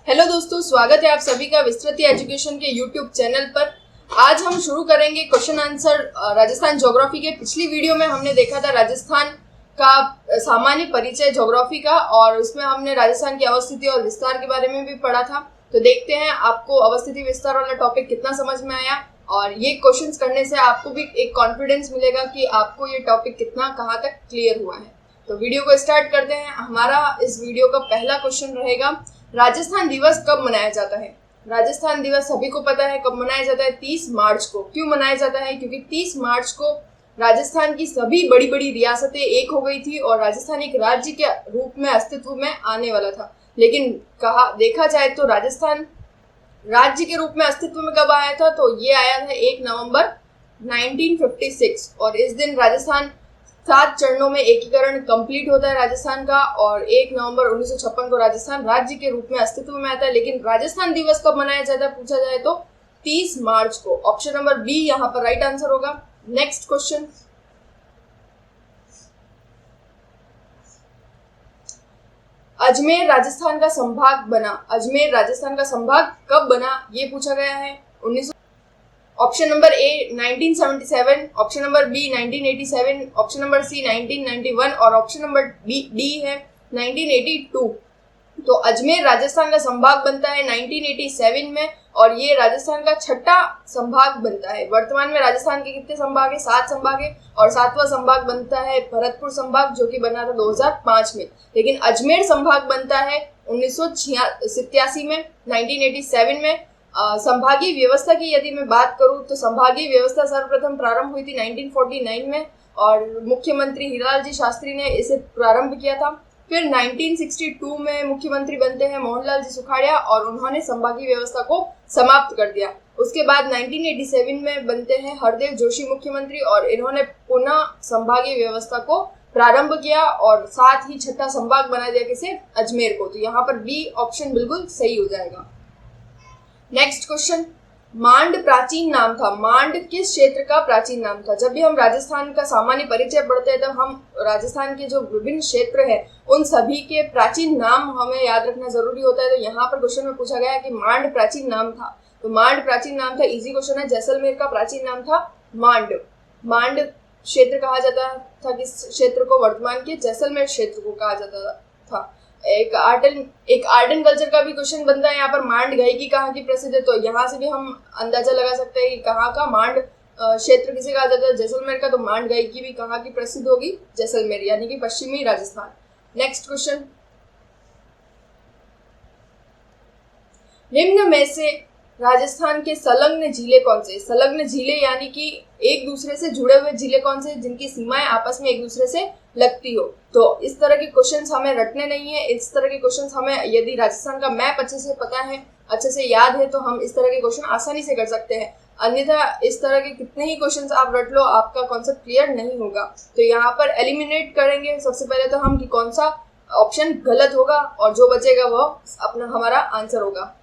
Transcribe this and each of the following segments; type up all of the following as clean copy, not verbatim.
Hello दोस्तों, स्वागत है आप सभी का विस्तृति एजुकेशन के यूट्यूब चैनल पर। आज हम शुरू करेंगे क्वेश्चन आंसर राजस्थान ज्योग्राफी के। पिछली वीडियो में हमने देखा था राजस्थान का सामान्य परिचय ज्योग्राफी का, और उसमें हमने राजस्थान की अवस्थिति और विस्तार के बारे में भी पढ़ा था। तो देखते हैं आपको अवस्थिति विस्तार वाला टॉपिक कितना समझ में आया, और ये क्वेश्चंस करने से आपको भी एक कॉन्फिडेंस मिलेगा कि आपको ये टॉपिक कितना कहाँ तक क्लियर हुआ है। तो वीडियो को स्टार्ट करते हैं। हमारा इस वीडियो का पहला क्वेश्चन रहेगा, राजस्थान दिवस कब मनाया जाता है। राजस्थान दिवस सभी को पता है कब मनाया जाता है, 30 मार्च को। क्यों मनाया जाता है? क्योंकि 30 मार्च को राजस्थान की सभी बड़ी बड़ी रियासतें एक हो गई थी और राजस्थान एक राज्य के रूप में अस्तित्व में आने वाला था। लेकिन देखा जाए तो राजस्थान राज्य के रूप में अस्तित्व में कब आया था, तो ये आया था 1 नवंबर 1956। और इस दिन राजस्थान 7 चरणों में एकीकरण कंप्लीट होता है राजस्थान का, और 1 नवंबर 1956 को राजस्थान राज्य के रूप में अस्तित्व में आता है। लेकिन राजस्थान दिवस कब मनाया जाता है पूछा जाए तो 30 मार्च को। ऑप्शन नंबर बी यहाँ पर राइट आंसर होगा। नेक्स्ट क्वेश्चन, अजमेर राजस्थान का संभाग बना। अजमेर राजस्थान का संभाग कब बना, ये पूछा गया है। Option number A 1977, option number B 1987, option number C 1991 और ऑप्शन नंबर डी है 1982। तो अजमेर राजस्थान का संभाग बनता है 1987 में, और ये राजस्थान का 6ठा संभाग बनता है। वर्तमान में राजस्थान के कितने संभाग है? 7 संभाग है, और 7वां संभाग बनता है भरतपुर संभाग, जो कि बना था 2005 में। लेकिन अजमेर संभाग बनता है 1987 में, 1987 में। संभागीय व्यवस्था की यदि मैं बात करूं तो संभागीय व्यवस्था सर्वप्रथम प्रारंभ हुई थी 1949 में, और मुख्यमंत्री हीरालाल जी शास्त्री ने इसे प्रारंभ किया था। फिर 1962 में मुख्यमंत्री बनते हैं मोहनलाल जी सुखाड़िया, और उन्होंने संभागीय व्यवस्था को समाप्त कर दिया। उसके बाद 1987 में बनते हैं हरदेव जोशी मुख्यमंत्री, और इन्होंने पुनः संभागीय व्यवस्था को प्रारंभ किया और साथ ही 6ठा संभाग बना दिया, किसे? अजमेर को। तो यहाँ पर बी ऑप्शन बिल्कुल सही हो जाएगा। नेक्स्ट क्वेश्चन, मांड प्राचीन नाम था। मांड किस क्षेत्र का प्राचीन नाम था? जब भी हम राजस्थान का सामान्य परिचय पढ़ते हैं तब हम राजस्थान के जो विभिन्न क्षेत्र हैं उन सभी के प्राचीन नाम हमें याद रखना जरूरी होता है। तो यहाँ पर क्वेश्चन में पूछा गया है कि मांड प्राचीन नाम था, तो मांड प्राचीन नाम था। इजी क्वेश्चन है। जैसलमेर का प्राचीन नाम था मांड। मांड क्षेत्र कहा जाता था किस क्षेत्र को? वर्तमान के जैसलमेर क्षेत्र को कहा जाता था। एक आर्ट एंड कल्चर का भी क्वेश्चन बनता है यहाँ पर, मांड गायकी कहाँ की प्रसिद्ध है? तो यहाँ से भी हम अंदाजा लगा सकते हैं कि कहाँ का मांड क्षेत्र किसे कहा जाता है, जैसलमेर का। तो मांड गायकी भी कहाँ की प्रसिद्ध होगी? जैसलमेर, यानी कि पश्चिमी राजस्थान। नेक्स्ट क्वेश्चन, निम्न में से राजस्थान के संलग्न जिले कौन से? संलग्न जिले यानी कि एक दूसरे से जुड़े हुए जिले कौन से, जिनकी सीमाएं आपस में एक दूसरे से लगती हो? तो इस तरह के क्वेश्चंस हमें रटने नहीं है। इस तरह के क्वेश्चंस हमें, यदि राजस्थान का मैप अच्छे से पता है, अच्छे से याद है, तो हम इस तरह के क्वेश्चन आसानी से कर सकते हैं। अन्यथा इस तरह के कितने ही क्वेश्चंस आप रट लो, आपका कॉन्सेप्ट क्लियर नहीं होगा। तो यहाँ पर एलिमिनेट करेंगे सबसे पहले तो हम कि कौन सा ऑप्शन गलत होगा, और जो बचेगा वो अपना हमारा आंसर होगा।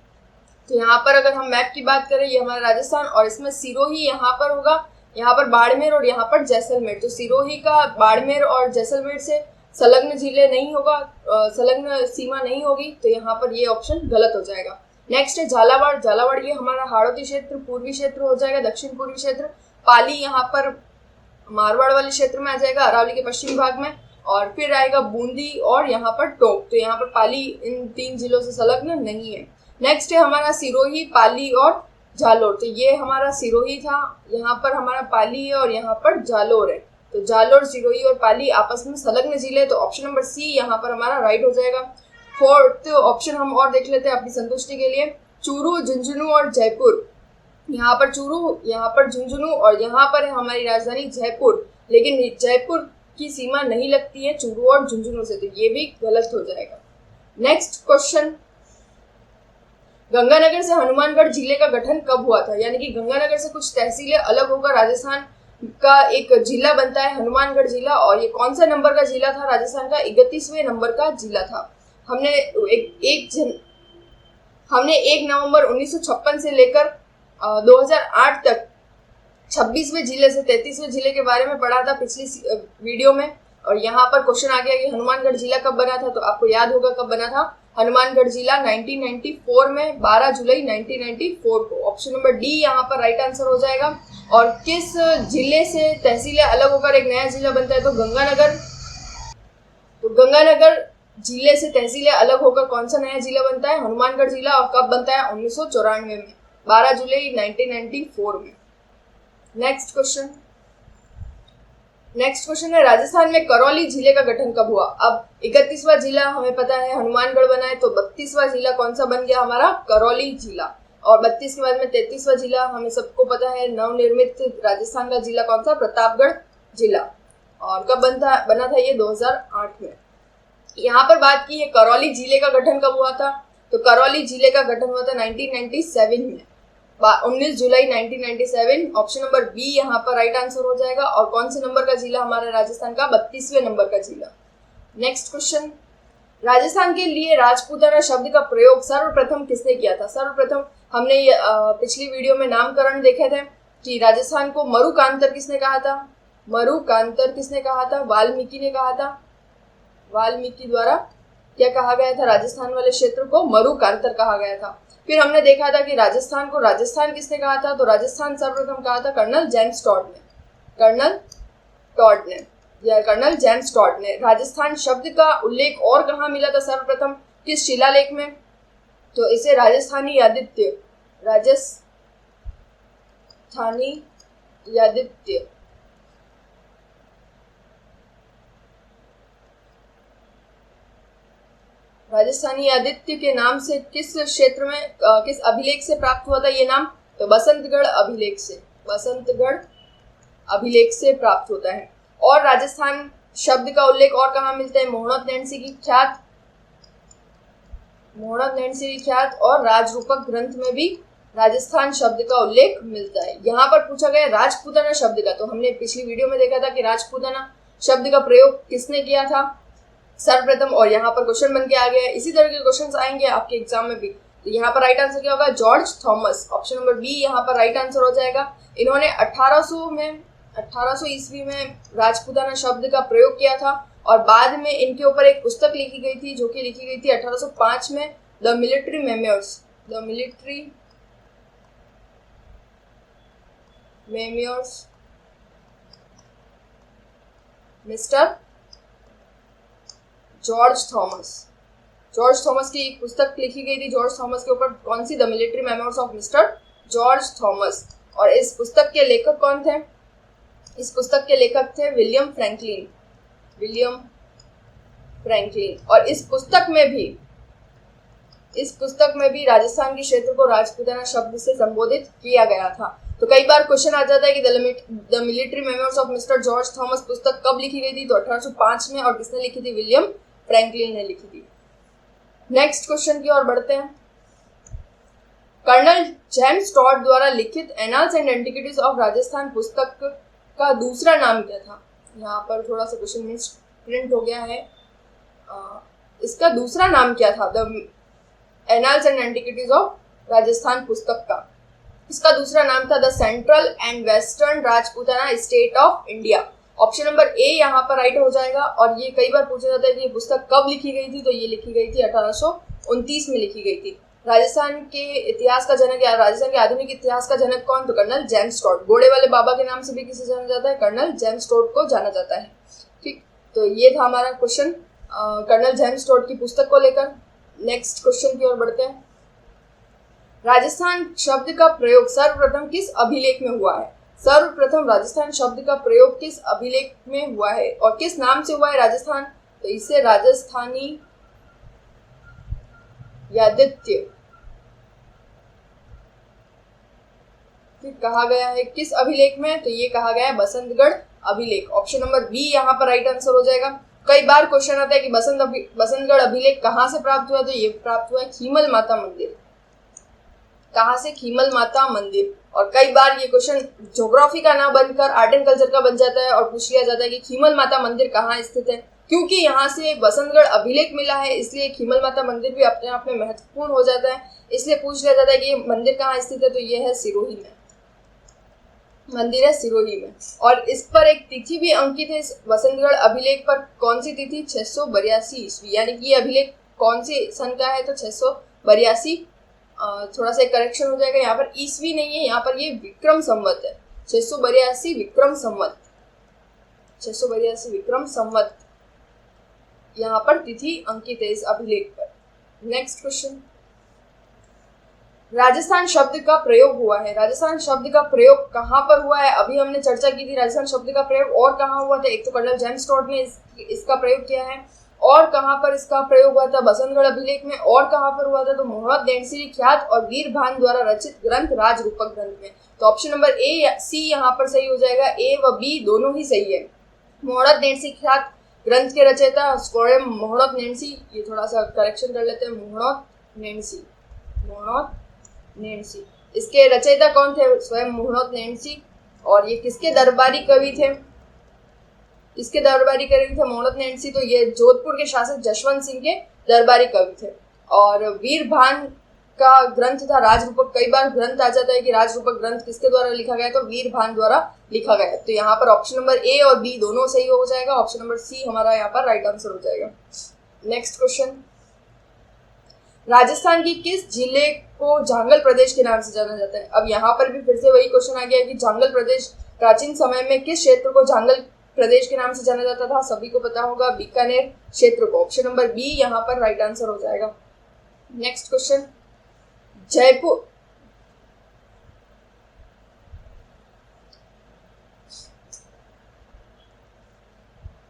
तो यहाँ पर अगर हम मैप की बात करें, ये हमारा राजस्थान, और इसमें सिरोही यहाँ पर होगा, यहाँ पर बाड़मेर और यहाँ पर जैसलमेर। तो सिरोही का बाड़मेर और जैसलमेर से संलग्न जिले नहीं होगा, संलग्न सीमा नहीं होगी, तो यहाँ पर ये ऑप्शन गलत हो जाएगा। नेक्स्ट है झालावाड़। झालावाड़ ये हमारा हाड़ौती क्षेत्र, पूर्वी क्षेत्र हो जाएगा, दक्षिण पूर्वी क्षेत्र। पाली यहाँ पर मारवाड़ वाले क्षेत्र में आ जाएगा, अरावली के पश्चिम भाग में। और फिर आएगा बूंदी और यहाँ पर टोंक। तो यहाँ पर पाली इन 3 जिलों से संलग्न नहीं है। नेक्स्ट है हमारा सिरोही, पाली और जालोर। तो ये हमारा सिरोही था, यहाँ पर हमारा पाली है और यहाँ पर जालोर है। तो जालोर, सिरोही और पाली आपस में संलग्न जिले। तो ऑप्शन नंबर सी यहाँ पर हमारा राइट हो जाएगा। 4th ऑप्शन हम और देख लेते हैं अपनी संतुष्टि के लिए। चूरू, झुंझुनू और जयपुर। यहाँ पर चूरू, यहाँ पर झुंझुनू, और यहाँ पर है हमारी राजधानी जयपुर। लेकिन जयपुर की सीमा नहीं लगती है चूरू और झुंझुनू से, तो ये भी गलत हो जाएगा। नेक्स्ट क्वेश्चन, गंगानगर से हनुमानगढ़ जिले का गठन कब हुआ था? यानी कि गंगानगर से कुछ तहसीलें अलग होकर राजस्थान का एक जिला बनता है हनुमानगढ़ जिला। और ये कौन सा नंबर का जिला था? राजस्थान का 31वें नंबर का जिला था। हमने 1 नवंबर 1956 से लेकर 2008 तक 26वें जिले से 33वें जिले के बारे में पढ़ा था पिछली वीडियो में। और यहाँ पर क्वेश्चन आ गया कि हनुमानगढ़ जिला कब बना था, तो आपको याद होगा कब बना था। हनुमानगढ़ जिला 1994 में, 12 जुलाई 1994 को। ऑप्शन नंबर डी यहाँ पर राइट आंसर हो जाएगा। और किस जिले से तहसीलें अलग होकर एक नया जिला बनता है? तो गंगानगर। तो गंगानगर जिले से तहसीलें अलग होकर कौन सा नया जिला बनता है? हनुमानगढ़ जिला। और कब बनता है? 1994 में, 12 जुलाई 1994 में। नेक्स्ट क्वेश्चन है राजस्थान में करौली जिले का गठन कब हुआ? अब 31वां जिला हमें पता है हनुमानगढ़ बना है, तो 32वां जिला कौन सा बन गया? हमारा करौली जिला। और 32 के बाद में 33वां जिला हमें सबको पता है नवनिर्मित राजस्थान का जिला कौन सा? प्रतापगढ़ जिला। और कब बना था ये? 2008 में। यहाँ पर बात की है करौली जिले का गठन कब हुआ था? तो करौली जिले का गठन हुआ था 1997 में, 19 जुलाई 1997। ऑप्शन नंबर बी यहाँ पर राइट आंसर हो जाएगा। और कौन से नंबर का जिला हमारे राजस्थान का? 32वें नंबर का जिला। नेक्स्ट क्वेश्चन, राजस्थान के लिए राजपूताना शब्द का प्रयोग सर्वप्रथम किसने किया था? सर्वप्रथम हमने पिछली वीडियो में नामकरण देखे थे कि राजस्थान को मरुकांतर किसने कहा था? मरुकांतर किसने कहा था? वाल्मीकि ने कहा था। वाल्मीकि द्वारा क्या कहा गया था? राजस्थान वाले क्षेत्र को मरुकांतर कहा गया था। फिर हमने देखा था कि राजस्थान को राजस्थान किसने कहा था? तो राजस्थान सर्वप्रथम कहा था कर्नल जेम्स टॉड ने। कर्नल जेम्स टॉड ने। राजस्थान शब्द का उल्लेख और कहाँ मिला था सर्वप्रथम? किस शिलालेख में? तो इसे राजस्थानी यादित्य राजस्थानी आदित्य के नाम से किस क्षेत्र में किस अभिलेख से प्राप्त हुआ था ये नाम? तो बसंतगढ़ अभिलेख से प्राप्त होता है। और राजस्थान शब्द का उल्लेख और कहाँ मिलता है? मोहनत नैन्सी की ख्यात और राजरूपक ग्रंथ में भी राजस्थान शब्द का उल्लेख मिलता है। यहाँ पर पूछा गया राजपूताना शब्द का, तो हमने पिछली वीडियो में देखा था कि राजपूताना शब्द का प्रयोग किसने किया था? सर्वप्रथम। और यहाँ पर क्वेश्चन बन के आ गया है। इसी तरह के क्वेश्चंस आएंगे आपके एग्जाम में भी। तो यहाँ पर राइट आंसर क्या होगा? George Thomas. Option number B यहाँ पर राइट आंसर हो जाएगा। इन्होंने 1800 ईस्वी में राजपूताना शब्द का प्रयोग किया था। और बाद में इनके ऊपर एक पुस्तक लिखी गई थी जो कि लिखी गई थी 1805 में, the military memoirs mister George Thomas की एक पुस्तक लिखी गई थी जॉर्ज थॉमस के ऊपर। कौन सी? The military memoirs of mister George Thomas. और इस पुस्तक के लेखक कौन थे? इस पुस्तक के लेखक थे विलियम फ्रैंकलिन। और इस पुस्तक में भी राजस्थान के क्षेत्र को राजपूताना शब्द से संबोधित किया गया था। तो कई बार क्वेश्चन आ जाता है कि the military memoirs of mister George Thomas पुस्तक कब लिखी गई थी? तो 1805 में। और किसने लिखी थी? विलियम फ्रैंकलिन ने लिखी थी। नेक्स्ट क्वेश्चन की ओर बढ़ते हैं। कर्नल जेम्स टॉड द्वारा लिखित annals and antiquities of Rajasthan पुस्तक का दूसरा नाम क्या था? यहाँ पर थोड़ा सा क्वेश्चन मिस प्रिंट हो गया है। इसका दूसरा नाम क्या था? The annals and antiquities of Rajasthan पुस्तक का इसका दूसरा नाम था the central and western Rajputana state of India. Option number ए यहाँ पर राइट हो जाएगा। और ये कई बार पूछा जाता है कि ये पुस्तक कब लिखी गई थी? तो ये लिखी गई थी 1829 में लिखी गई थी। राजस्थान के इतिहास का जनक या राजस्थान के आधुनिक इतिहास का जनक कौन? तो कर्नल जेम्स टॉड। घोड़े वाले बाबा के नाम से भी किसे जाना जाता है? कर्नल जेम्स टॉड को जाना जाता है। ठीक, तो ये था हमारा क्वेश्चन कर्नल जेम्स टॉड की पुस्तक को लेकर। नेक्स्ट क्वेश्चन की ओर बढ़ते हैं। राजस्थान शब्द का प्रयोग सर्वप्रथम किस अभिलेख में हुआ है? सर्वप्रथम राजस्थान शब्द का प्रयोग किस अभिलेख में हुआ है और किस नाम से हुआ है राजस्थान? तो इसे राजस्थानी यादित्य कहा गया है। किस अभिलेख में? तो ये कहा गया है बसंतगढ़ अभिलेख। ऑप्शन नंबर बी यहाँ पर राइट आंसर हो जाएगा। कई बार क्वेश्चन आता है कि बसंतगढ़ अभिलेख कहाँ से प्राप्त हुआ? तो ये प्राप्त हुआ है खीमल माता मंदिर। कहाँ से? खीमल माता मंदिर। और कई बार ये क्वेश्चन ज्योग्राफी का ना बनकर आर्ट एंड कल्चर का बन जाता है और पूछ लिया जाता है कि खीमल माता मंदिर कहाँ स्थित है। क्योंकि यहाँ से बसंतगढ़ अभिलेख मिला है इसलिए खीमल माता मंदिर भी अपने आप में महत्वपूर्ण हो जाता है। इसलिए पूछ लिया जाता है कि ये मंदिर कहाँ स्थित है? तो ये है सिरोही में, मंदिर है सिरोही में। और इस पर एक तिथि भी अंकित है इस बसंतगढ़ अभिलेख पर। कौन सी तिथि? 682 ईस्वी। यानी कि ये अभिलेख कौन सी सन का है, तो 682। थोड़ा सा करेक्शन हो जाएगा, यहाँ पर ईस्वी नहीं है, यहाँ पर ये विक्रम संवत है। 682 विक्रम संवत, 682 विक्रम संवत यहाँ पर तिथि अंकित है इस अभिलेख पर। नेक्स्ट क्वेश्चन, राजस्थान शब्द का प्रयोग हुआ है। राजस्थान शब्द का प्रयोग कहाँ पर हुआ है? अभी हमने चर्चा की थी राजस्थान शब्द का प्रयोग और कहाँ हुआ था। एक तो कर्नल जेम्स टॉड ने इसका प्रयोग किया है, और कहाँ पर इसका प्रयोग हुआ था? बसंतगढ़ अभिलेख में। और कहाँ पर हुआ था? तो मोहम्मद नेंसी ख्यात और वीर भान द्वारा रचित ग्रंथ राजरूपक ग्रंथ में। तो ऑप्शन नंबर ए सी यहाँ पर सही हो जाएगा, ए व बी दोनों ही सही है। मोहम्मद नेंसी ख्यात ग्रंथ के रचयिता स्वयं मोहम्मद नेंसी, ये थोड़ा सा करेक्शन कर लेते हैं, मोहम्मद नेंसी, मोहम्मद नेंसी, इसके रचयिता कौन थे? स्वयं मोहम्मद नेंसी। और ये किसके दरबारी कवि थे? इसके दरबारी कवि थे मोहम्मद नेंसी, तो ये जोधपुर के शासक जशवंत सिंह के दरबारी कवि थे। और वीर भान का ग्रंथ था राजरूपक। कई बार ग्रंथ आ जाता है कि राजरूपक ग्रंथ किसके द्वारा लिखा गया, तो वीर भान द्वारा लिखा गया। तो यहाँ पर ऑप्शन नंबर ए और बी दोनों सही हो जाएगा, ऑप्शन नंबर सी हमारा यहाँ पर राइट आंसर हो जाएगा। नेक्स्ट क्वेश्चन, राजस्थान की किस जिले को जांगल प्रदेश के नाम से जाना जाता है? अब यहाँ पर भी फिर से वही क्वेश्चन आ गया कि जांगल प्रदेश प्राचीन समय में किस क्षेत्र को जांगल प्रदेश के नाम से जाना जाता था? सभी को पता होगा, बीकानेर क्षेत्र को। ऑप्शन नंबर बी यहाँ पर राइट आंसर हो जाएगा। नेक्स्ट क्वेश्चन, जयपुर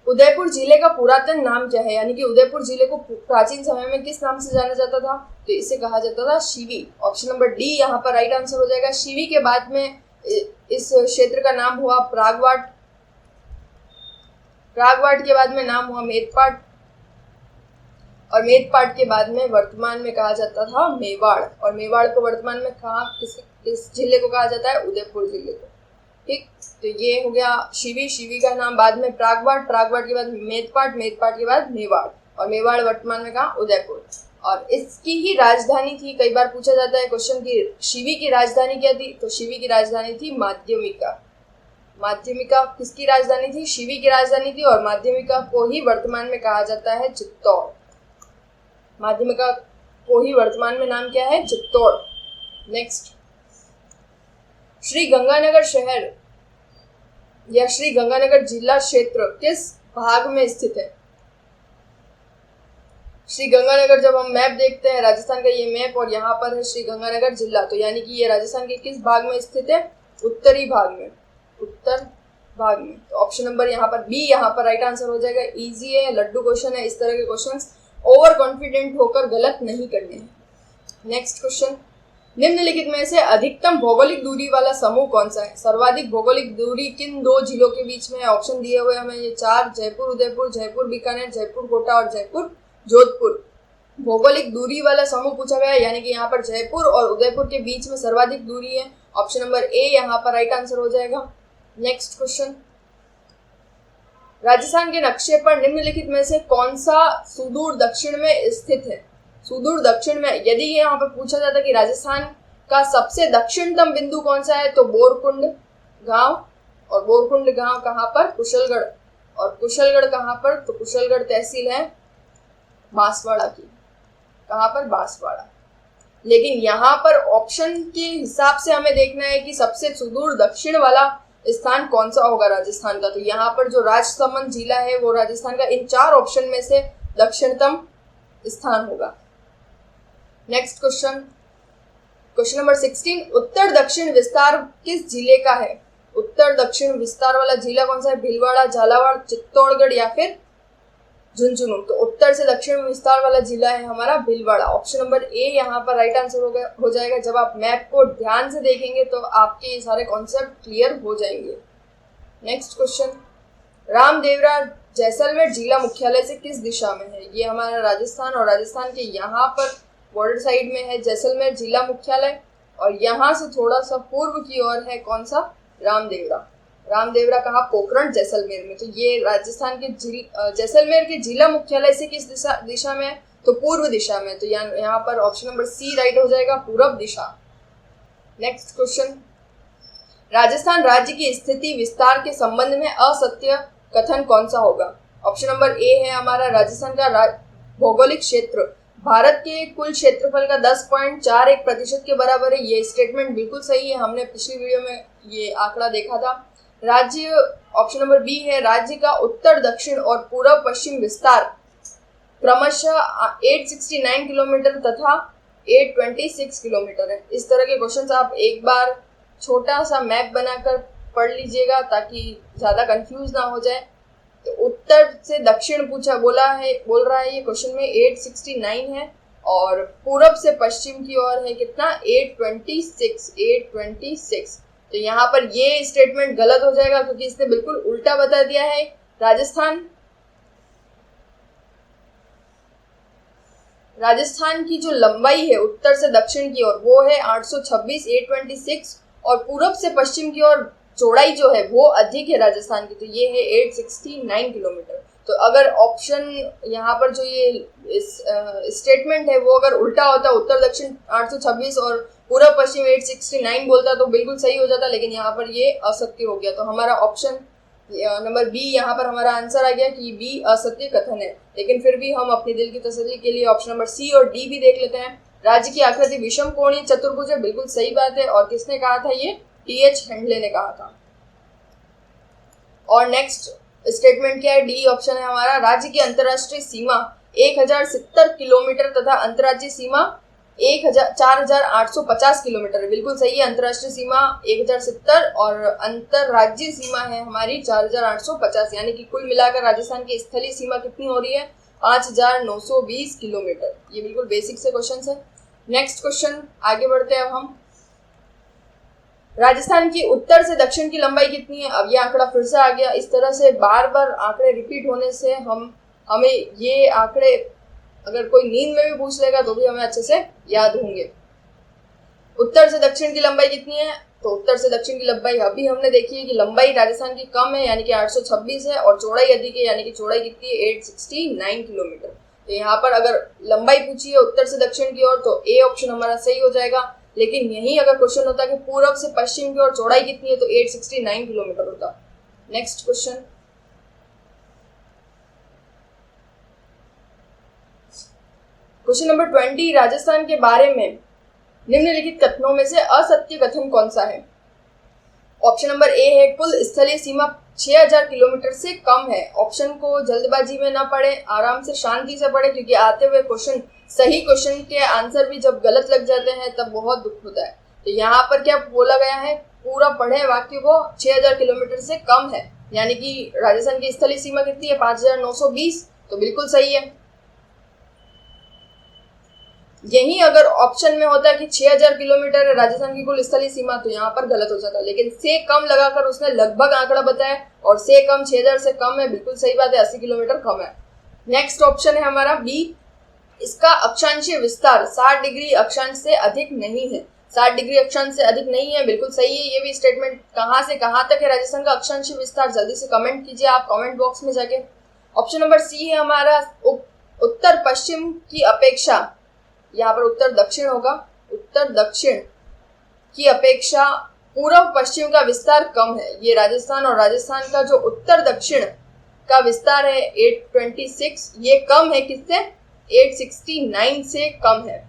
उदयपुर जिले का पुरातन नाम क्या है? यानी कि उदयपुर जिले को प्राचीन समय में किस नाम से जाना जाता था? तो इसे कहा जाता था शिवी। ऑप्शन नंबर डी यहाँ पर राइट आंसर हो जाएगा। शिवी के बाद में इस क्षेत्र का नाम हुआ प्रागवाट, प्रागवाट के बाद में नाम हुआ मेदपाट, और मेदपाट के बाद में वर्तमान में कहा जाता था मेवाड़, और मेवाड़ को वर्तमान में कहा किस जिले को कहा जाता है? उदयपुर जिले को। ठीक, तो ये हो गया शिवी, शिवी का नाम बाद में प्रागवाट, प्रागवाट के बाद मेदपाट, मेदपाट के बाद मेवाड़, और मेवाड़ वर्तमान में कहा उदयपुर। और इसकी ही राजधानी थी, कई बार पूछा जाता है क्वेश्चन की शिवी की राजधानी क्या थी? तो शिवी की राजधानी थी माध्यमिका। माध्यमिका किसकी राजधानी थी? शिवी की राजधानी थी, और माध्यमिका को ही वर्तमान में कहा जाता है चित्तौड़। माध्यमिका को ही वर्तमान में नाम क्या है? चित्तौड़। नेक्स्ट, श्री गंगानगर शहर या श्री गंगानगर जिला क्षेत्र किस भाग में स्थित है? श्री गंगानगर, जब हम मैप देखते हैं राजस्थान का, ये मैप, और यहाँ पर है श्री गंगानगर जिला, तो यानी कि ये राजस्थान के किस भाग में स्थित है? उत्तरी भाग में, उत्तर भाग में। तो ऑप्शन नंबर यहाँ पर बी यहाँ पर राइट आंसर हो जाएगा। इजी है, लड्डू क्वेश्चन है, इस तरह के क्वेश्चंस ओवर कॉन्फिडेंट होकर गलत नहीं करने हैं। नेक्स्ट क्वेश्चन, निम्नलिखित में से अधिकतम भौगोलिक दूरी वाला समूह कौन सा है? सर्वाधिक भौगोलिक दूरी किन दो जिलों के बीच में है? ऑप्शन दिए हुए हमें ये चार, जयपुर उदयपुर, जयपुर बीकानेर, जयपुर कोटा और जयपुर जोधपुर। भौगोलिक दूरी वाला समूह पूछा गया है, यानी कि यहाँ पर जयपुर और उदयपुर के बीच में सर्वाधिक दूरी है। ऑप्शन नंबर ए यहाँ पर राइट आंसर हो जाएगा। नेक्स्ट क्वेश्चन, राजस्थान के नक्शे पर निम्नलिखित में से कौन सा सुदूर दक्षिण में स्थित है? सुदूर दक्षिण में, यदि यहाँ पर पूछा जाता कि राजस्थान का सबसे दक्षिणतम बिंदु कौन सा है, तो बोरकुंड गांव, और बोरकुंड गांव कहाँ पर? कुशलगढ़। और कुशलगढ़ कहाँ पर? तो कुशलगढ़ तहसील है बांसवाड़ा की। कहाँ पर? बांसवाड़ा। लेकिन यहाँ पर ऑप्शन के हिसाब से हमें देखना है कि सबसे सुदूर दक्षिण वाला स्थान कौन सा होगा राजस्थान का। तो यहाँ पर जो राजसमंद जिला है वो राजस्थान का इन चार ऑप्शन में से दक्षिणतम स्थान होगा। नेक्स्ट क्वेश्चन, क्वेश्चन नंबर 16, उत्तर दक्षिण विस्तार किस जिले का है? उत्तर दक्षिण विस्तार वाला जिला कौन सा है? भीलवाड़ा, झालावाड़, चित्तौड़गढ़ या फिर झुंझुनू। तो उत्तर से दक्षिण में विस्तार वाला जिला है हमारा भीलवाड़ा। ऑप्शन नंबर ए यहाँ पर राइट आंसर हो जाएगा। जब आप मैप को ध्यान से देखेंगे तो आपके ये सारे कॉन्सेप्ट क्लियर हो जाएंगे। नेक्स्ट क्वेश्चन, रामदेवरा जैसलमेर जिला मुख्यालय से किस दिशा में है? ये हमारा राजस्थान, और राजस्थान के यहाँ पर बॉर्डर साइड में है जैसलमेर जिला मुख्यालय, और यहाँ से थोड़ा सा पूर्व की ओर है कौन सा? रामदेवरा। रामदेवरा कहाँ? पोखरण जैसलमेर में। तो ये राजस्थान के जैसलमेर के जिला मुख्यालय से किस दिशा में है? तो पूर्व दिशा में। तो यहाँ पर ऑप्शन नंबर सी राइट हो जाएगा, पूर्व दिशा। नेक्स्ट क्वेश्चन, राजस्थान राज्य की स्थिति विस्तार के संबंध में असत्य कथन कौन सा होगा? ऑप्शन नंबर ए है हमारा राजस्थान का भौगोलिक क्षेत्र भारत के कुल क्षेत्रफल का 10.41% के बराबर है। ये स्टेटमेंट बिल्कुल सही है, हमने पिछली वीडियो में ये आंकड़ा देखा था। राज्य ऑप्शन नंबर बी है, राज्य का उत्तर दक्षिण और पूर्व पश्चिम विस्तार क्रमशः 869 किलोमीटर तथा 826 किलोमीटर है। इस तरह के क्वेश्चंस आप एक बार छोटा सा मैप बनाकर पढ़ लीजिएगा ताकि ज़्यादा कंफ्यूज ना हो जाए। तो उत्तर से दक्षिण बोल रहा है ये क्वेश्चन में 869 है, और पूरब से पश्चिम की ओर है कितना 826। तो यहाँ पर ये स्टेटमेंट गलत हो जाएगा क्योंकि इसने बिल्कुल उल्टा बता दिया है। राजस्थान की जो लंबाई है उत्तर से दक्षिण की ओर वो है 826 और पूरब से पश्चिम की ओर चौड़ाई जो है वो अधिक है राजस्थान की, तो ये है 869 किलोमीटर। तो अगर ऑप्शन यहाँ पर जो ये स्टेटमेंट है वो अगर उल्टा होता, उत्तर दक्षिण 826 और पूर्व पश्चिम 869 बोलता तो बिल्कुल सही हो जाता, लेकिन यहाँ पर ये असत्य हो गया। तो हमारा ऑप्शन नंबर बी यहाँ पर हमारा आंसर आ गया कि बी असत्य कथन है। लेकिन फिर भी हम अपने दिल की तसल्ली के लिए ऑप्शन नंबर सी और डी भी देख लेते हैं। राज्य की आकृति विषम कोणीय चतुर्भुज है, बिल्कुल सही बात है। और किसने कहा था ये? टी.एच. हेंडले ने कहा था। और नेक्स्ट स्टेटमेंट क्या है? डी ऑप्शन है हमारा। राज्य की अंतर्राष्ट्रीय सीमा 1070 किलोमीटर तथा अंतर्राज्यीय सीमा 4850 किलोमीटर है, बिल्कुल सही है। अंतर्राष्ट्रीय सीमा 1070 और अंतर्राज्यीय सीमा है हमारी 4850, यानी कि कुल मिलाकर राजस्थान की स्थलीय सीमा कितनी हो रही है? 5920 किलोमीटर। ये बिल्कुल बेसिक से क्वेश्चन है। नेक्स्ट क्वेश्चन आगे बढ़ते हैं अब हम। राजस्थान की उत्तर से दक्षिण की लंबाई कितनी है? अब ये आंकड़ा फिर से आ गया। इस तरह से बार बार आंकड़े रिपीट होने से हमें ये आंकड़े अगर कोई नींद में भी पूछ लेगा तो भी हमें अच्छे से याद होंगे। उत्तर से दक्षिण की लंबाई कितनी है? तो उत्तर से दक्षिण की लंबाई अभी हमने देखी है कि लंबाई राजस्थान की कम है यानी कि 826 है, और चौड़ाई अधिक है यानी कि चौड़ाई कितनी है? 869 किलोमीटर। तो यहाँ पर अगर लंबाई पूछी है उत्तर से दक्षिण की ओर तो ए ऑप्शन हमारा सही हो जाएगा। लेकिन यही अगर क्वेश्चन होता कि पूर्व से पश्चिम की ओर चौड़ाई कितनी है तो 869 किलोमीटर होता। Next question, question number 20, Rajasthan के बारे में निम्नलिखित कथनों में से असत्य कथन कौन सा है? ऑप्शन नंबर ए है, कुल स्थलीय सीमा 6000 किलोमीटर से कम है। ऑप्शन को जल्दबाजी में ना पढ़े, आराम से शांति से पढ़े, क्योंकि आते हुए क्वेश्चन, सही क्वेश्चन के आंसर भी जब गलत लग जाते हैं तब बहुत दुख होता है। तो यहाँ पर क्या बोला गया है? पूरा पढ़े वाक्य को, 6000 किलोमीटर से कम है, यानी कि राजस्थान की स्थलीय सीमा कितनी है? 5920, तो बिल्कुल सही है। यही अगर ऑप्शन में होता है कि 6000 किलोमीटर है राजस्थान की कुल स्थलीय सीमा तो यहाँ पर गलत हो जाता, लेकिन से कम लगाकर उसने लगभग आंकड़ा बताया, और से कम 6000 से कम है, बिल्कुल सही बात है, 80 किलोमीटर कम है। नेक्स्ट ऑप्शन है हमारा बी, इसका अक्षांशीय विस्तार 60 डिग्री अक्षांश से अधिक नहीं है। 60 डिग्री अक्षांश से अधिक नहीं है, बिल्कुल सही है। ये भी स्टेटमेंट कहाँ से कहाँ तक है राजस्थान का अक्षांशीय विस्तार? जल्दी से कमेंट कीजिए आप कमेंट बॉक्स में जाके। ऑप्शन नंबर सी है हमारा, उत्तर पश्चिम की अपेक्षा, यहाँ पर उत्तर दक्षिण होगा, उत्तर दक्षिण की अपेक्षा पूर्व पश्चिम का विस्तार कम है। ये राजस्थान, और राजस्थान का जो उत्तर दक्षिण का विस्तार है 826, ये कम है किससे? 869 से कम है।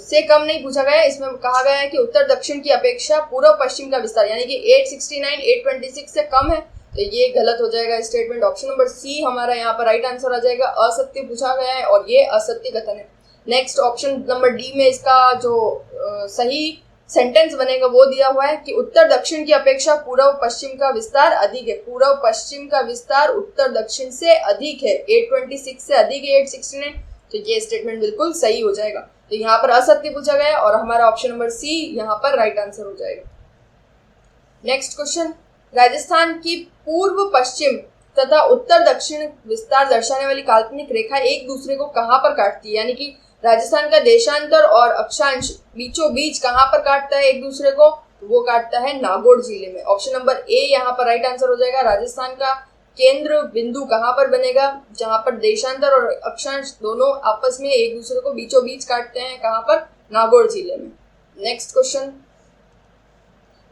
से कम नहीं पूछा गया है, इसमें कहा गया है कि उत्तर दक्षिण की अपेक्षा पूर्व पश्चिम का विस्तार, यानी कि 869 826 से कम है, तो ये गलत हो जाएगा स्टेटमेंट। ऑप्शन नंबर सी हमारा यहाँ पर राइट आंसर आ जाएगा। असत्य पूछा गया है और ये असत्य कथन है। नेक्स्ट ऑप्शन नंबर डी में इसका जो सही सेंटेंस बनेगा वो दिया हुआ है कि उत्तर दक्षिण की अपेक्षा पूर्व पश्चिम का विस्तार अधिक है। पूर्व पश्चिम का विस्तार उत्तर दक्षिण से अधिक है, 826 से अधिक है 869, तो ये स्टेटमेंट बिल्कुल सही हो जाएगा। तो यहाँ पर असत्य पूछा गया और हमारा ऑप्शन नंबर सी यहाँ पर राइट आंसर हो जाएगा। नेक्स्ट क्वेश्चन, राजस्थान की पूर्व पश्चिम तथा उत्तर दक्षिण विस्तार दर्शाने वाली काल्पनिक रेखा एक दूसरे को कहाँ पर काटती है? यानी कि राजस्थान का देशांतर और अक्षांश बीचों बीच कहाँ पर काटता है एक दूसरे को? वो काटता है नागौर जिले में। ऑप्शन नंबर ए यहाँ पर राइट आंसर हो जाएगा। राजस्थान का केंद्र बिंदु कहाँ पर बनेगा? जहाँ पर देशांतर और अक्षांश दोनों आपस में एक दूसरे को बीचों बीच काटते हैं, कहाँ पर? नागौर जिले में। नेक्स्ट क्वेश्चन,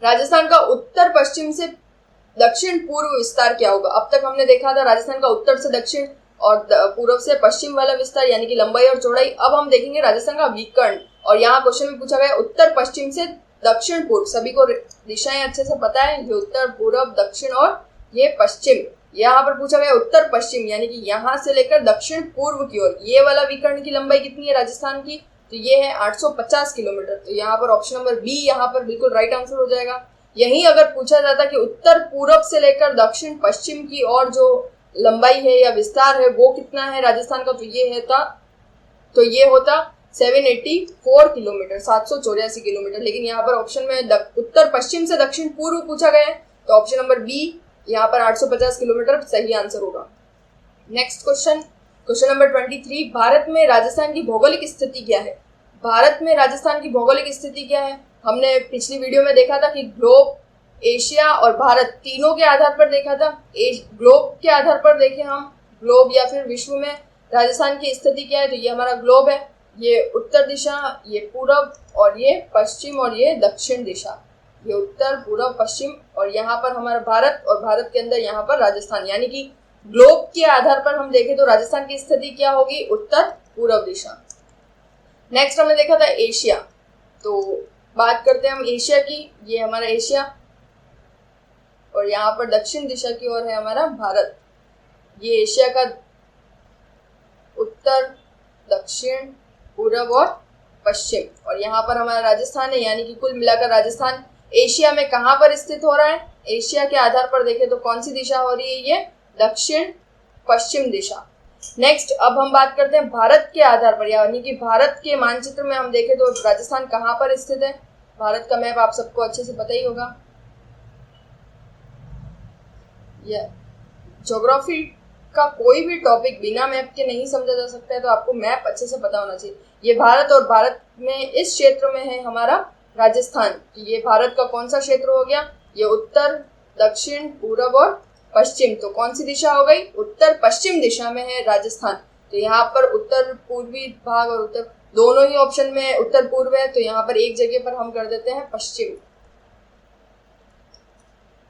राजस्थान का उत्तर पश्चिम से दक्षिण पूर्व विस्तार क्या होगा? अब तक हमने देखा था राजस्थान का उत्तर से दक्षिण और पूर्व से पश्चिम वाला विस्तार यानी कि लंबाई और चौड़ाई। अब हम देखेंगे राजस्थान का विकर्ण, और यहाँ क्वेश्चन में पूछा गया उत्तर पश्चिम से दक्षिण पूर्व। सभी को दिशाएं अच्छे से पता है, ये उत्तर, पूर्व, दक्षिण और ये पश्चिम। यहाँ पर पूछा गया उत्तर पश्चिम यानी कि यहाँ से लेकर दक्षिण पूर्व की ओर ये वाला विकर्ण की लंबाई कितनी है राजस्थान की, तो ये है 850 किलोमीटर। तो यहाँ पर ऑप्शन नंबर बी यहाँ पर बिल्कुल राइट आंसर हो जाएगा। यहीं अगर पूछा जाता कि उत्तर पूर्व से लेकर दक्षिण पश्चिम की ओर जो लंबाई है या विस्तार है वो कितना है राजस्थान का, तो ये होता 784 किलोमीटर, 784 किलोमीटर। लेकिन यहाँ पर ऑप्शन में उत्तर पश्चिम से दक्षिण पूर्व पूछा गया है, तो ऑप्शन नंबर बी यहाँ पर 850 किलोमीटर सही आंसर होगा। Next question, question number 23, Bharat में राजस्थान की भौगोलिक स्थिति क्या है? भारत में राजस्थान की भौगोलिक स्थिति क्या है? हमने पिछली वीडियो में देखा था कि ग्लोब, एशिया और भारत तीनों के आधार पर देखा था। ग्लोब के आधार पर देखें हम, ग्लोब या फिर विश्व में राजस्थान की स्थिति क्या है, तो ये हमारा ग्लोब है। ये उत्तर दिशा, ये पूरब और ये पश्चिम और ये दक्षिण दिशा, ये उत्तर, पूर्व, पश्चिम, और यहाँ पर हमारा भारत, और भारत के अंदर यहाँ पर राजस्थान। यानी कि ग्लोब के आधार पर हम देखें तो राजस्थान की स्थिति क्या होगी, उत्तर पूर्व दिशा। नेक्स्ट हमने देखा था एशिया, तो बात करते हैं हम एशिया की। ये हमारा एशिया, और यहाँ पर दक्षिण दिशा की ओर है हमारा भारत। ये एशिया का उत्तर, दक्षिण, पूर्व और पश्चिम, और यहाँ पर हमारा राजस्थान है। यानी कि कुल मिलाकर राजस्थान एशिया में कहाँ पर स्थित हो रहा है? एशिया के आधार पर देखें तो कौन सी दिशा हो रही है, ये दक्षिण पश्चिम दिशा। नेक्स्ट अब हम बात करते हैं भारत के आधार पर, यानी कि भारत के मानचित्र में हम देखें तो राजस्थान कहाँ पर स्थित है। भारत का मैप आप सबको अच्छे से पता ही होगा। ज्योग्राफी का कोई भी टॉपिक बिना मैप के नहीं समझा जा सकता है, तो आपको मैप अच्छे से पता होना चाहिए। ये भारत, और भारत में इस क्षेत्र में है हमारा राजस्थान। ये भारत का कौन सा क्षेत्र हो गया, ये उत्तर, दक्षिण, पूर्व और पश्चिम। तो कौन सी दिशा हो गई, उत्तर पश्चिम दिशा में है राजस्थान। तो यहाँ पर उत्तर पूर्वी भाग और उत्तर दोनों ही ऑप्शन में उत्तर पूर्व है, तो यहाँ पर एक जगह पर हम कर देते हैं पश्चिम।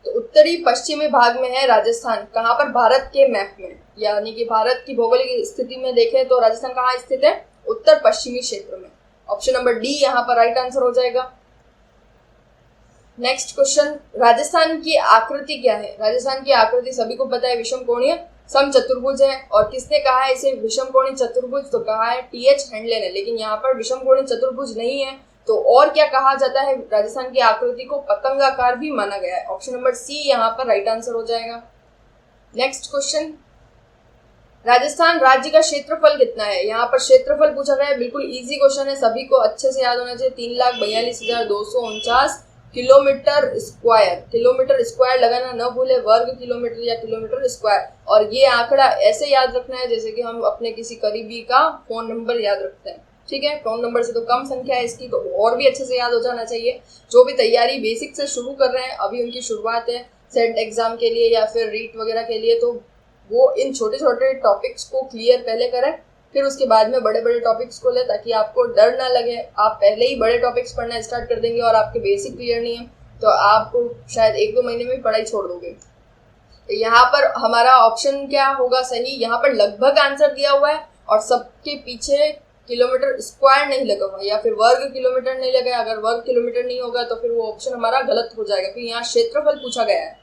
तो उत्तरी पश्चिमी भाग में है राजस्थान, कहाँ पर, भारत के मैप में। यानी कि भारत की भौगोलिक स्थिति में देखें तो राजस्थान कहाँ स्थित है, उत्तर पश्चिमी क्षेत्र में। ऑप्शन नंबर डी यहाँ पर राइट आंसर हो जाएगा। नेक्स्ट क्वेश्चन, राजस्थान की आकृति क्या है? राजस्थान की आकृति सभी को पता है, विषम कोणीय समचतुर्भुज है। और किसने कहा है इसे विषम कोणीय चतुर्भुज, तो कहा है टी.एच. हैंडले ने। लेकिन यहाँ पर विषम कोणीय चतुर्भुज नहीं है, तो और क्या कहा जाता है? राजस्थान की आकृति को पतंगाकार भी माना गया है। ऑप्शन नंबर सी यहाँ पर राइट आंसर हो जाएगा। नेक्स्ट क्वेश्चन, राजस्थान राज्य का क्षेत्रफल कितना है? यहाँ पर क्षेत्रफल पूछा गया है, बिल्कुल इजी क्वेश्चन है, सभी को अच्छे से याद होना चाहिए। 3,42,249 किलोमीटर स्क्वायर। किलोमीटर स्क्वायर लगाना न भूले, वर्ग किलोमीटर या किलोमीटर स्क्वायर। और ये आंकड़ा ऐसे याद रखना है जैसे कि हम अपने किसी करीबी का फोन नंबर याद रखते हैं, ठीक है। फोन नंबर से तो कम संख्या है इसकी, तो और भी अच्छे से याद हो जाना चाहिए। जो भी तैयारी बेसिक से शुरू कर रहे हैं, अभी उनकी शुरुआत है सेट एग्जाम के लिए या फिर रीट वगैरह के लिए, तो वो इन छोटे छोटे टॉपिक्स को क्लियर पहले करें, फिर उसके बाद में बड़े बड़े टॉपिक्स को ले, ताकि आपको डर ना लगे। आप पहले ही बड़े टॉपिक्स पढ़ना स्टार्ट कर देंगे और आपके बेसिक क्लियर नहीं है, तो आपको शायद 1-2 महीने में पढ़ाई छोड़ दोगे। तो यहाँ पर हमारा ऑप्शन क्या होगा सही? यहाँ पर लगभग आंसर दिया हुआ है और सबके पीछे किलोमीटर स्क्वायर नहीं लगा हुआ या फिर वर्ग किलोमीटर नहीं लगा है। अगर वर्ग किलोमीटर नहीं होगा तो फिर वो ऑप्शन हमारा गलत हो जाएगा, फिर यहाँ क्षेत्रफल पूछा गया है,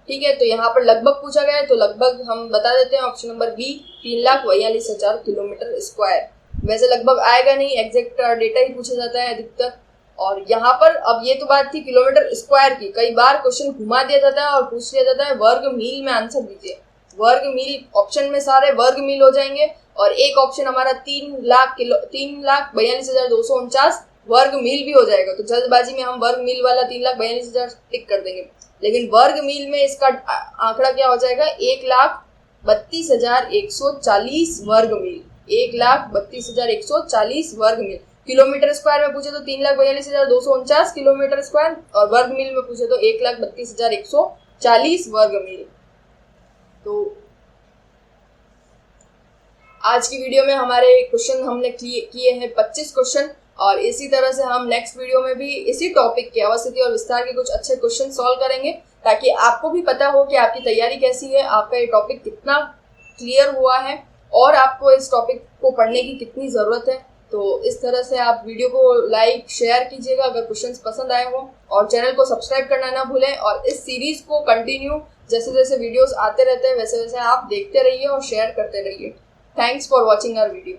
ठीक है। तो यहाँ पर लगभग पूछा गया है, तो लगभग हम बता देते हैं option number B, 3,42,000 kilometre square. वैसे लगभग आएगा नहीं, एग्जैक्ट डेटा ही पूछा जाता है अधिकतर। और यहाँ पर अब ये तो बात थी किलोमीटर स्क्वायर की, कई बार क्वेश्चन घुमा दिया जाता है और पूछ लिया जाता है वर्ग मील में आंसर दीजिए। वर्ग मील ऑप्शन में सारे वर्ग मील हो जाएंगे और एक ऑप्शन हमारा 3,42,249 वर्ग मील भी हो जाएगा। तो जल्दबाजी में हम वर्ग मील वाला 3,42,000 टिक कर देंगे, लेकिन वर्ग मील में इसका आंकड़ा क्या हो जाएगा? 1,32,140 वर्ग मील। 1,32,140 वर्ग मील। किलोमीटर स्क्वायर में पूछे तो 3,42,249 किलोमीटर स्क्वायर, और वर्ग मील में पूछे तो 1,32,140 वर्ग मील। तो आज की वीडियो में हमारे क्वेश्चन हमने किए हैं 25 क्वेश्चन, और इसी तरह से हम नेक्स्ट वीडियो में भी इसी टॉपिक के अवस्थिति और विस्तार के कुछ अच्छे क्वेश्चन सॉल्व करेंगे, ताकि आपको भी पता हो कि आपकी तैयारी कैसी है, आपका ये टॉपिक कितना क्लियर हुआ है। और आपको इस टॉपिक को पढ़ने की कितनी ज़रूरत है। तो इस तरह से आप वीडियो को लाइक शेयर कीजिएगा अगर क्वेश्चंस पसंद आए हो, और चैनल को सब्सक्राइब करना ना भूलें। और इस सीरीज़ को कंटिन्यू जैसे जैसे वीडियोस आते रहते हैं वैसे वैसे आप देखते रहिए और शेयर करते रहिए। Thanks for watching our video.